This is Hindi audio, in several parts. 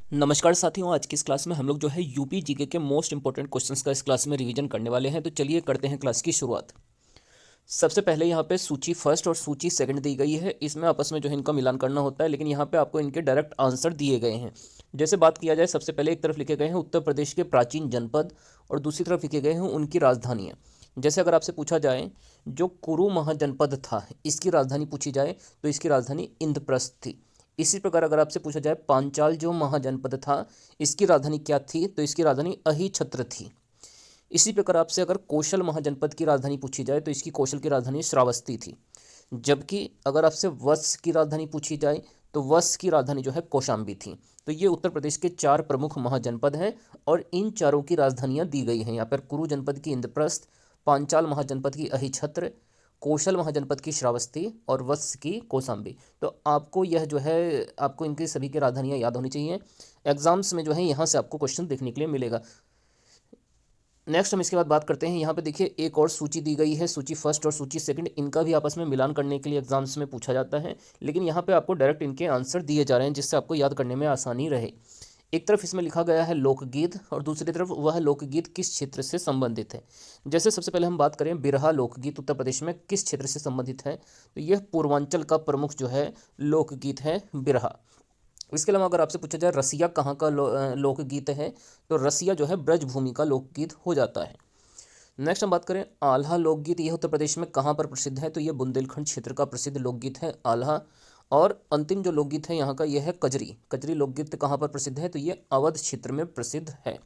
नमस्कार साथियों, आज की इस क्लास में हम लोग जो है यूपी जीके के मोस्ट इंपॉर्टेंट क्वेश्चंस का इस क्लास में रिवीजन करने वाले हैं। तो चलिए करते हैं क्लास की शुरुआत। सबसे पहले यहाँ पे सूची फर्स्ट और सूची सेकंड दी गई है। इसमें आपस में जो है इनका मिलान करना होता है, लेकिन यहाँ पे आपको इनके डायरेक्ट आंसर दिए गए हैं। जैसे बात किया जाए, सबसे पहले एक तरफ लिखे गए हैं उत्तर प्रदेश के प्राचीन जनपद और दूसरी तरफ लिखे गए हैं उनकी राजधानियाँ। जैसे अगर आपसे पूछा जाए जो कुरु महाजनपद था, इसकी राजधानी पूछी जाए तो इसकी राजधानी इंद्रप्रस्थ थी। इसी प्रकार अगर आपसे पूछा जाए पांचाल जो महाजनपद था, इसकी राजधानी क्या थी, तो इसकी राजधानी अहिछत्र थी। इसी प्रकार आपसे अगर कौशल महाजनपद की राजधानी पूछी जाए तो इसकी कौशल की राजधानी श्रावस्ती थी। जबकि अगर आपसे वत्स की राजधानी पूछी जाए तो वत्स की राजधानी जो है कौशाम्बी थी। तो ये उत्तर प्रदेश के चार प्रमुख महाजनपद हैं और इन चारों की राजधानियां दी गई हैं। यहाँ पर कुरु जनपद की इंद्रप्रस्थ, पांचाल महाजनपद की अहिछत्र, कौशल महाजनपद की श्रावस्ती और वत्स की कौशाम्बी। तो आपको यह जो है आपको इनकी सभी की राजधानियां याद होनी चाहिए। एग्जाम्स में जो है यहाँ से आपको क्वेश्चन देखने के लिए मिलेगा। नेक्स्ट हम इसके बाद बात करते हैं। यहाँ पे देखिए एक और सूची दी गई है, सूची फर्स्ट और सूची सेकंड। इनका भी आपस में मिलान करने के लिए एग्जाम्स में पूछा जाता है, लेकिन यहाँ पे आपको डायरेक्ट इनके आंसर दिए जा रहे हैं जिससे आपको याद करने में आसानी रहे। एक तरफ इसमें लिखा गया है लोकगीत और दूसरी तरफ वह लोकगीत किस क्षेत्र से संबंधित है। जैसे सबसे पहले हम बात करें बिरहा लोकगीत उत्तर प्रदेश में किस क्षेत्र से संबंधित है, तो यह पूर्वांचल का प्रमुख जो है लोकगीत है बिरहा। इसके अलावा अगर आपसे पूछा जाए रसिया कहाँ का लोकगीत है, तो रसिया जो है ब्रजभूमि का लोकगीत हो जाता है। नेक्स्ट हम बात करें आल्हा लोकगीत, यह उत्तर प्रदेश में कहाँ पर प्रसिद्ध है, तो यह बुंदेलखंड क्षेत्र का प्रसिद्ध लोकगीत है आल्हा। और अंतिम जो लोकगीत है यहाँ का यह है कजरी। कजरी लोकगीत कहाँ पर प्रसिद्ध है, तो ये अवध क्षेत्र में प्रसिद्ध है।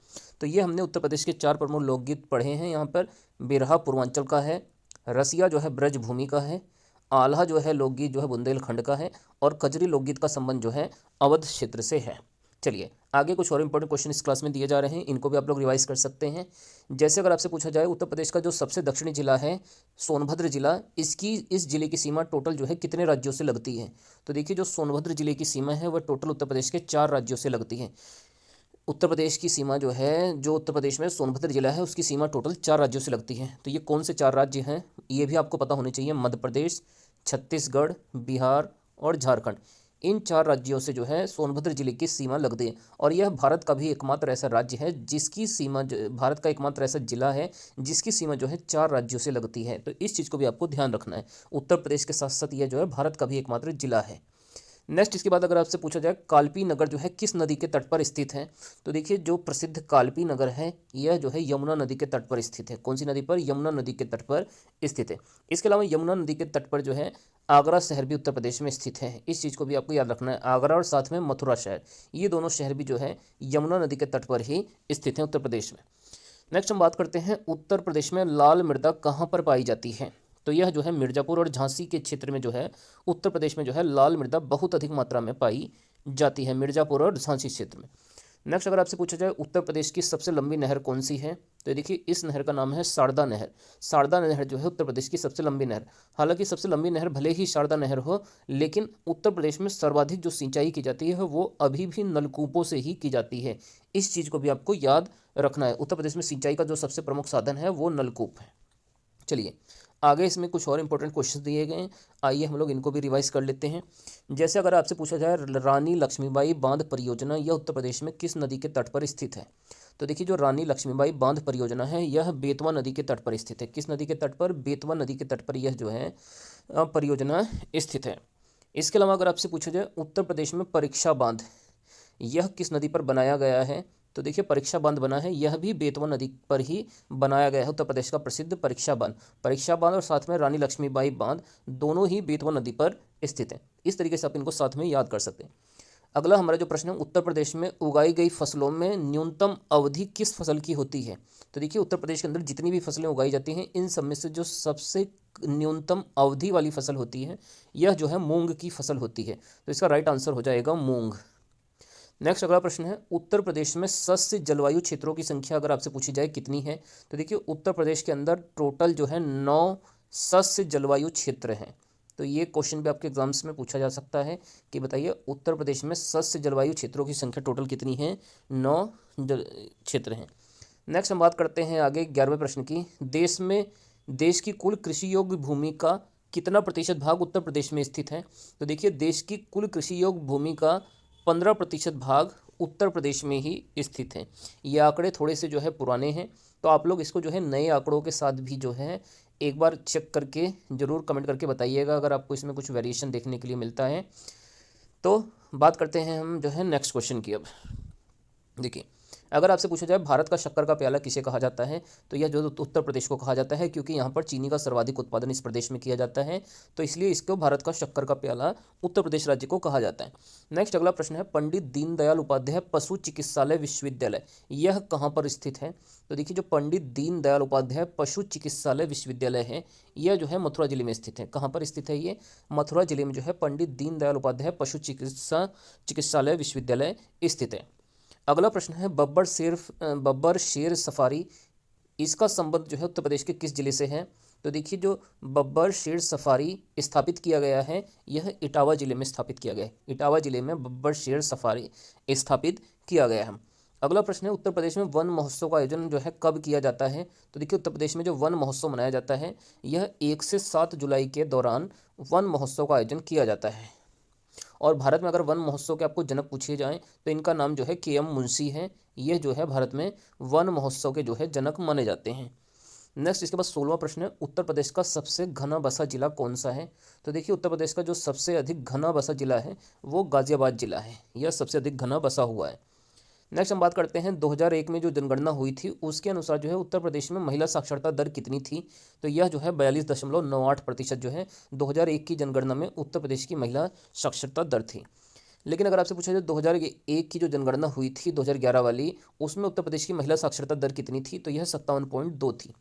तो ये हमने उत्तर प्रदेश के चार प्रमुख लोकगीत पढ़े हैं। यहाँ पर बिरहा पूर्वांचल का है, रसिया जो है ब्रजभूमि का है, आल्हा जो है लोकगीत जो है बुंदेलखंड का है, और कजरी लोकगीत का संबंध जो है अवध क्षेत्र से है। चलिए आगे कुछ और इंपॉर्टेंट क्वेश्चन इस क्लास में दिए जा रहे हैं, इनको भी आप लोग रिवाइज कर सकते हैं। जैसे अगर आपसे पूछा जाए उत्तर प्रदेश का जो सबसे दक्षिणी जिला है सोनभद्र जिला, इस जिले की सीमा टोटल जो है कितने राज्यों से लगती है, तो देखिए जो सोनभद्र जिले की सीमा है वह टोटल उत्तर प्रदेश के 4 राज्यों से लगती है। उत्तर प्रदेश की सीमा जो है, जो उत्तर प्रदेश में सोनभद्र जिला है उसकी सीमा टोटल 4 राज्यों से लगती है। तो ये कौन से 4 राज्य हैं, ये भी आपको पता होने चाहिए। मध्य प्रदेश, छत्तीसगढ़, बिहार और झारखंड। इन 4 राज्यों से जो है सोनभद्र जिले की सीमा लगती है। और यह भारत का भी एकमात्र ऐसा राज्य है जिसकी सीमा भारत का एकमात्र ऐसा जिला है जिसकी सीमा जो है 4 राज्यों से लगती है। तो इस चीज़ को भी आपको ध्यान रखना है। उत्तर प्रदेश के साथ साथ यह जो है भारत का भी एकमात्र जिला है। नेक्स्ट इसके बाद अगर आपसे पूछा जाए कालपी नगर जो है किस नदी के तट पर स्थित है, तो देखिए जो प्रसिद्ध कालपी नगर है यह जो है यमुना नदी के तट पर स्थित है। कौन सी नदी पर, यमुना नदी के तट पर स्थित है। इसके अलावा यमुना नदी के तट पर जो है आगरा शहर भी उत्तर प्रदेश में स्थित है। इस चीज़ को भी आपको याद रखना है। आगरा और साथ में मथुरा शहर, ये दोनों शहर भी जो है यमुना नदी के तट पर ही स्थित हैं उत्तर प्रदेश में। नेक्स्ट हम बात करते हैं उत्तर प्रदेश में लाल मृदा कहाँ पर पाई जाती है, तो यह जो है मिर्ज़ापुर और झांसी के क्षेत्र में जो है उत्तर प्रदेश में जो है लाल मृदा बहुत अधिक मात्रा में पाई जाती है, मिर्ज़ापुर और झांसी क्षेत्र में। नेक्स्ट अगर आपसे पूछा जाए उत्तर प्रदेश की सबसे लंबी नहर कौन सी है, तो देखिए इस नहर का नाम है शारदा नहर। शारदा नहर जो है उत्तर प्रदेश की सबसे लंबी नहर। हालांकि सबसे लंबी नहर भले ही शारदा नहर हो, लेकिन उत्तर प्रदेश में सर्वाधिक जो सिंचाई की जाती है वो अभी भी नलकूपों से ही की जाती है। इस चीज़ को भी आपको याद रखना है। उत्तर प्रदेश में सिंचाई का जो सबसे प्रमुख साधन है वो नलकूप है। चलिए आगे इसमें कुछ और इंपॉर्टेंट क्वेश्चन दिए गए हैं, आइए हम लोग इनको भी रिवाइज कर लेते हैं। जैसे अगर आपसे पूछा जाए रानी लक्ष्मीबाई बांध परियोजना यह उत्तर प्रदेश में किस नदी के तट पर स्थित है, तो देखिए जो रानी लक्ष्मीबाई बांध परियोजना है यह बेतवा नदी के तट पर स्थित है। किस नदी के तट पर, बेतवा नदी के तट पर यह जो है परियोजना स्थित है। इसके अलावा अगर आपसे पूछा जाए उत्तर प्रदेश में परीक्षा बांध यह किस नदी पर बनाया गया है, तो देखिए परीक्षा बांध बना है यह भी बेतवा नदी पर ही बनाया गया है। उत्तर प्रदेश का प्रसिद्ध परीक्षा बांध और साथ में रानी लक्ष्मीबाई बांध दोनों ही बेतवा नदी पर स्थित हैं। इस तरीके से आप इनको साथ में याद कर सकते हैं। अगला हमारा जो प्रश्न है उत्तर प्रदेश में उगाई गई फसलों में न्यूनतम अवधि किस फसल की होती है, तो देखिए उत्तर प्रदेश के अंदर जितनी भी फसलें उगाई जाती हैं इन सब में से जो सबसे न्यूनतम अवधि वाली फसल होती है यह जो है मूंग की फसल होती है। तो इसका राइट आंसर हो जाएगा मूंग। नेक्स्ट अगला प्रश्न है उत्तर प्रदेश में सस्य जलवायु क्षेत्रों की संख्या अगर आपसे पूछी जाए कितनी है, तो देखिए उत्तर प्रदेश के अंदर टोटल जो है 9 सस्य जलवायु क्षेत्र हैं। तो ये क्वेश्चन भी आपके एग्जाम्स में पूछा जा सकता है कि बताइए उत्तर प्रदेश में सस्य जलवायु क्षेत्रों की संख्या टोटल कितनी है, 9 क्षेत्र हैं। नेक्स्ट हम बात करते हैं आगे 11वें प्रश्न की। देश की कुल कृषि योग्य भूमि का कितना प्रतिशत भाग उत्तर प्रदेश में स्थित है, तो देखिए देश की कुल कृषि योग्य भूमि का 15% भाग उत्तर प्रदेश में ही स्थित हैं। ये आंकड़े थोड़े से जो है पुराने हैं, तो आप लोग इसको जो है नए आंकड़ों के साथ भी जो है एक बार चेक करके ज़रूर कमेंट करके बताइएगा अगर आपको इसमें कुछ वेरिएशन देखने के लिए मिलता है। तो बात करते हैं हम जो है नेक्स्ट क्वेश्चन की। अब देखिए, अगर आपसे पूछा जाए भारत का शक्कर का प्याला किसे कहा जाता है, तो यह जो उत्तर प्रदेश को कहा जाता है, क्योंकि यहाँ पर चीनी का सर्वाधिक उत्पादन इस प्रदेश में किया जाता है, तो इसलिए इसको भारत का शक्कर का प्याला उत्तर प्रदेश राज्य को कहा जाता है। नेक्स्ट अगला प्रश्न है, पंडित दीनदयाल उपाध्याय पशु चिकित्सालय विश्वविद्यालय यह कहाँ पर स्थित है। तो देखिए, जो पंडित दीनदयाल उपाध्याय पशु चिकित्सालय विश्वविद्यालय है, यह जो है मथुरा जिले में स्थित है। कहाँ पर स्थित है ये? मथुरा जिले में जो है पंडित दीनदयाल उपाध्याय पशु चिकित्सालय विश्वविद्यालय स्थित है। अगला प्रश्न है, बब्बर शेर सफारी, इसका संबंध जो है उत्तर प्रदेश के किस जिले से है। तो देखिए, जो बब्बर शेर सफारी स्थापित किया गया है, यह इटावा जिले में स्थापित किया गया है। इटावा जिले में बब्बर शेर सफारी स्थापित किया गया है। अगला प्रश्न है, उत्तर प्रदेश में वन महोत्सव का आयोजन जो है कब किया जाता है। तो देखिए, उत्तर प्रदेश में जो वन महोत्सव मनाया जाता है, यह 1 से 7 जुलाई के दौरान वन महोत्सव का आयोजन किया जाता है। और भारत में अगर वन महोत्सव के आपको जनक पूछे जाएं, तो इनका नाम जो है के.एम. मुंशी है। ये जो है भारत में वन महोत्सव के जो है जनक माने जाते हैं। नेक्स्ट इसके बाद 16वां प्रश्न है, उत्तर प्रदेश का सबसे घना बसा जिला कौन सा है। तो देखिए, उत्तर प्रदेश का जो सबसे अधिक घना बसा जिला है वो गाजियाबाद जिला है। यह सबसे अधिक घना बसा हुआ है। नेक्स्ट हम बात करते हैं 2001 में जो जनगणना हुई थी, उसके अनुसार जो है उत्तर प्रदेश में महिला साक्षरता दर कितनी थी। तो यह जो है 42.98% जो है 2001 की जनगणना में उत्तर प्रदेश की महिला साक्षरता दर थी। लेकिन अगर आपसे पूछा जाए 2001 की जो जनगणना हुई थी 2011 वाली, उसमें उत्तर प्रदेश की महिला साक्षरता दर कितनी थी। तो यह 57.2 थी।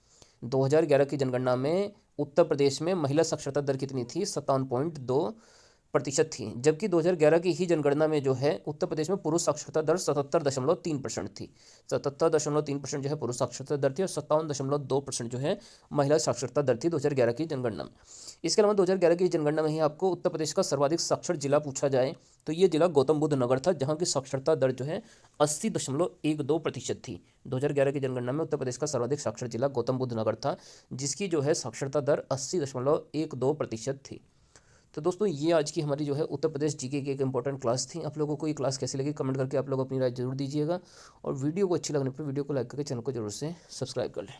2011 की जनगणना में उत्तर प्रदेश में महिला साक्षरता दर कितनी थी? 57.2% थी। जबकि 2011 की ही जनगणना में जो है उत्तर प्रदेश में पुरुष साक्षरता दर 77.3% थी। 77.3% जो है पुरुष साक्षरता दर थी और 57.2% जो है महिला साक्षरता दर थी 2011 की जनगणना में। इसके अलावा 2011 की जनगणना में ही आपको उत्तर प्रदेश का सर्वाधिक साक्षर जिला पूछा जाए, तो ये जिला गौतम बुद्ध नगर था, जहाँ की साक्षरता दर जो है 80.12% थी। 2011 की जनगणना में उत्तर प्रदेश का सर्वाधिक साक्षर जिला गौतम बुद्ध नगर था, जिसकी जो है साक्षरता दर 80.12% थी। तो दोस्तों, ये आज की हमारी जो है उत्तर प्रदेश जीके की एक इंपॉर्टेंट क्लास थी। आप लोगों को ये क्लास कैसी लगी कमेंट करके आप लोग अपनी राय जरूर दीजिएगा, और वीडियो को अच्छी लगने पर वीडियो को लाइक करके चैनल को जरूर से सब्सक्राइब कर लें।